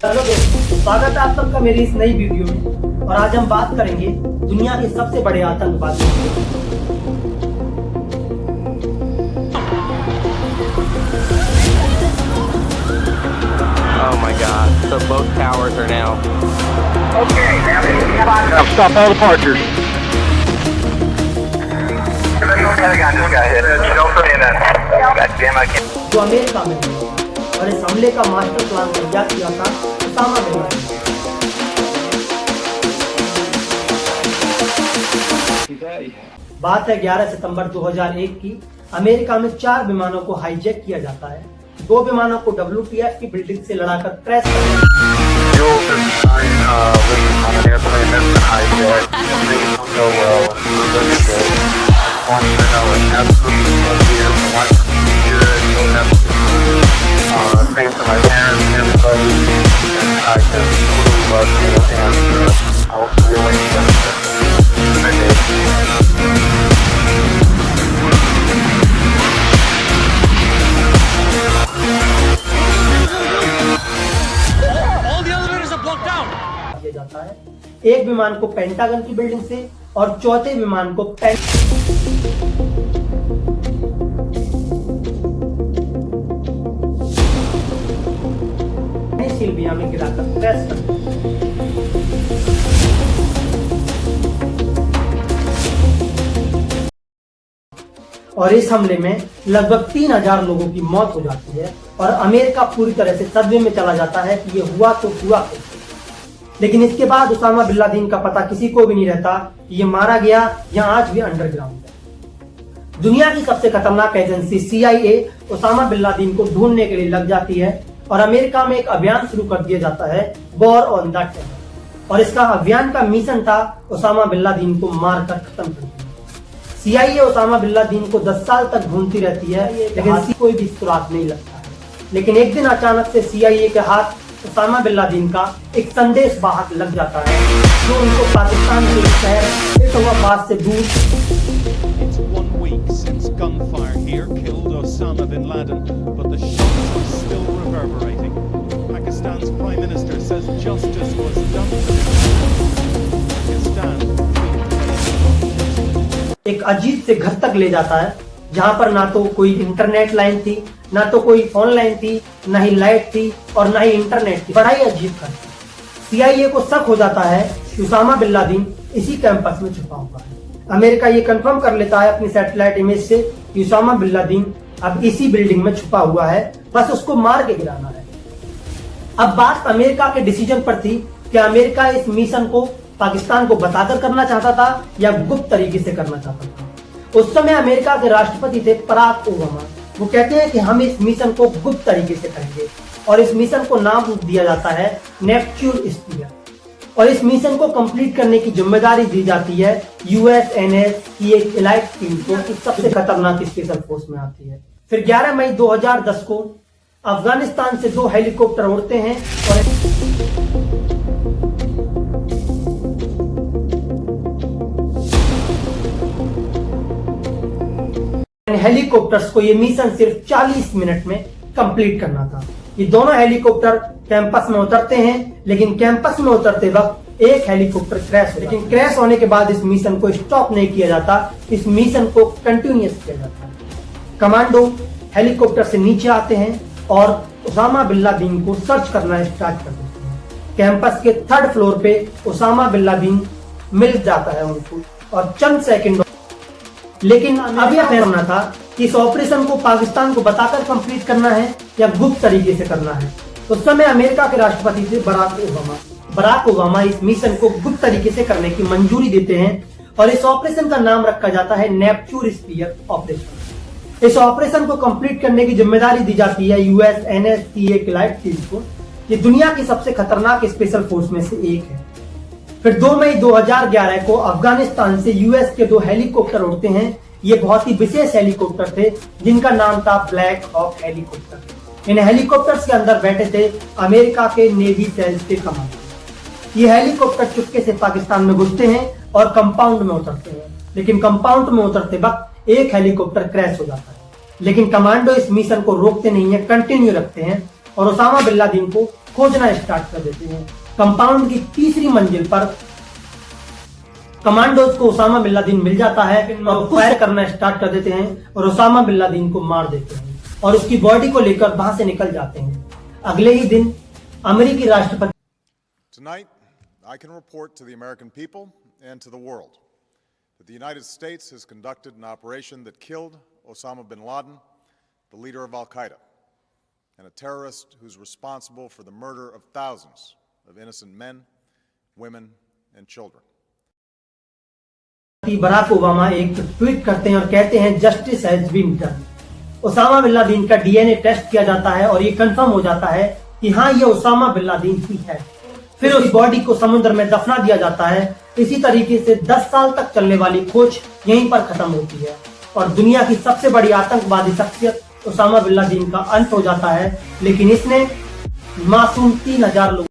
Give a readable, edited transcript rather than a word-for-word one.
Hello दोस्तों, स्वागत है आप सबका मेरी इस नई वीडियो में। और आज हम बात करेंगे दुनिया के सबसे बड़े आतंकवादी। Oh my God! So both towers are now. Okay, now stop all departures. Just got hit. Don't put in that. God damn, I can't. जो अमेरिका में हुआ और इस हमले का मास्टर प्लान तैयार किया था उसामा बिन लादेन। बात है 11 सितंबर 2001 की। अमेरिका में 4 विमानों को हाईजैक किया जाता है। 2 विमानों को WTF की बिल्डिंग से लड़ाकर क्रैश कर दिया। किया जाता है। एक विमान को पेंटागन की बिल्डिंग से और चौथे विमान को पेनिसिल्विया में गिराकर क्रैश कर दिया। और इस हमले में लगभग 3000 लोगों की मौत हो जाती है और अमेरिका पूरी तरह से सदमे में चला जाता है कि ये हुआ तो हुआ कैसे। लेकिन इसके बाद उसामा बिन लादेन का पता किसी को भी नहीं रहता कि ये मारा गया या आज भी अंडरग्राउंड है। दुनिया की सबसे खतरनाक agency CIA Osama bin Laden को ढूंढने के लिए लग जाती है और अमेरिका में एक अभियान शुरू कर दिया जाता है, वॉर ऑन द टेरर। और इसका अभियान का मिशन था उसामा बिन लादेन को मारकर खत्म कर देना। CIA उसामा बिन लादेन को 10 साल तक ढूंढती रहती है, लेकिन कोई भी सुराग नहीं लगता है। लेकिन एक दिन अचानक से CIA के हाथ उसामा बिन लादेन का एक संदेश वाहक लग जाता है जो उनको पाकिस्तान के शहर इस्लामाबाद से दूर। It's 1 week since gunfire here killed Osama bin Laden, but the shots are still reverberating. Pakistan's Prime Minister says justice was done for Pakistan. एक अजीब से घर तक ले जाता है जहां पर ना तो कोई इंटरनेट लाइन थी, ना तो कोई फोन लाइन थी, ना ही लाइट थी और ना ही इंटरनेट थी। बड़ा ही अजीब घर। CIA को शक हो जाता है कि उसामा बिन लादेन इसी कैंपस में छुपा हुआ है। अमेरिका ये कंफर्म कर लेता है अपनी सैटेलाइट इमेज से कि उसामा बिन लादेन अब इसी बिल्डिंग में छुपा हुआ है, बस उसको मार के गिराना है। अब बात अमेरिका के डिसीजन पर थी कि अमेरिका इस मिशन को पाकिस्तान को बताकर करना चाहता था या गुप्त तरीके से करना चाहता था। उस समय अमेरिका के राष्ट्रपति थे बराक ओबामा। वो कहते हैं कि हम इस मिशन को गुप्त तरीके से करेंगे और इस मिशन को नाम दिया जाता है नेपच्यून स्फीयर। और इस मिशन को कंप्लीट करने की जिम्मेदारी दी जाती है USNS की एक एलाइट टीम को, सबसे खतरनाक स्पेशल फोर्स में आती है। फिर 11 मई 2010 को अफगानिस्तान से 2 हेलीकॉप्टर उड़ते हैं और हेलीकॉप्टर्स को ये मिशन सिर्फ 40 मिनट में कंप्लीट करना था। ये दोनों हेलीकॉप्टर कैंपस में उतरते हैं, लेकिन कैंपस में उतरते वक्त एक हेलीकॉप्टर क्रैश हो, लेकिन क्रैश होने के बाद इस मिशन को स्टॉप नहीं किया जाता, इस मिशन को कंटिन्यूअस किया जाता है। कमांडो हेलीकॉप्टर से नीचे आते हैं और उसामा बिन लादेन को सर्च करना स्टार्ट कर देते हैं। कैंपस के 3rd फ्लोर पे उसामा बिन लादेन मिल जाता है उनको और चंद सेकंड। लेकिन अब यह करना था कि इस ऑपरेशन को पाकिस्तान को बताकर कंप्लीट करना है या गुप्त तरीके से करना है। उस समय अमेरिका के राष्ट्रपति थे बराक ओबामा इस मिशन को गुप्त तरीके से करने की मंजूरी देते हैं और इस ऑपरेशन का नाम रखा जाता है नेपच्यून स्फीयर ऑपरेशन। इस ऑपरेशन को कंप्लीट करने की जिम्मेदारी दी जाती है USNS की एक एलाइट टीम को। ये दुनिया की सबसे खतरनाक स्पेशल फोर्स में से एक है। फिर 2 मई 2011 को अफगानिस्तान से US के 2 हेलीकॉप्टर उड़ते हैं। ये बहुत ही विशेष हेलीकॉप्टर थे जिनका नाम था ब्लैक हॉक हेलीकॉप्टर। इन हेलीकॉप्टर्स के अंदर बैठे थे अमेरिका के नेवी सेल्स के कमांडर। ये हेलीकॉप्टर चुपके से पाकिस्तान में घुसते हैं और कंपाउंड में उतरते हैं, लेकिन कंपाउंड में उतरते वक्त एक हेलीकॉप्टर क्रैश हो जाता है। लेकिन कमांडो इस मिशन को रोकते नहीं है, कंटिन्यू रखते हैं और उसामा बिन लादेन को खोजना स्टार्ट कर देते हैं। कंपाउंड की तीसरी मंजिल पर कमांडोज को ओसामा बिन लादेन मिल जाता है और फायर करना स्टार्ट कर देते हैं और ओसामा बिन लादेन को मार देते हैं और उसकी बॉडी को लेकर वहां से निकल जाते हैं। अगले ही दिन अमेरिकी राष्ट्रपति Tonight, I can report to the American people and to the world that the United States has conducted an operation that killed Osama bin Laden, the leader of Al-Qaeda, and a terrorist who's responsible for the murder of thousands of innocent men, women, and children. Barack Obama एक tweet करते हैं और कहते हैं justice has been done. Osama bin Laden का DNA test किया जाता है और ये कंफर्म हो जाता है कि हाँ ये ओसामा बिन लादेन ही है। फिर उस बॉडी को समुद्र में दफना दिया जाता है। इसी तरीके से 10 साल तक चलने वाली खोज यहीं पर खत्म होती है और दुनिया की सबसे बड़ी आतंकवादी शख्सियत ओसामा बिन लादेन का अंत हो जाता है। लेकिन इसने मासूम 3000 लोग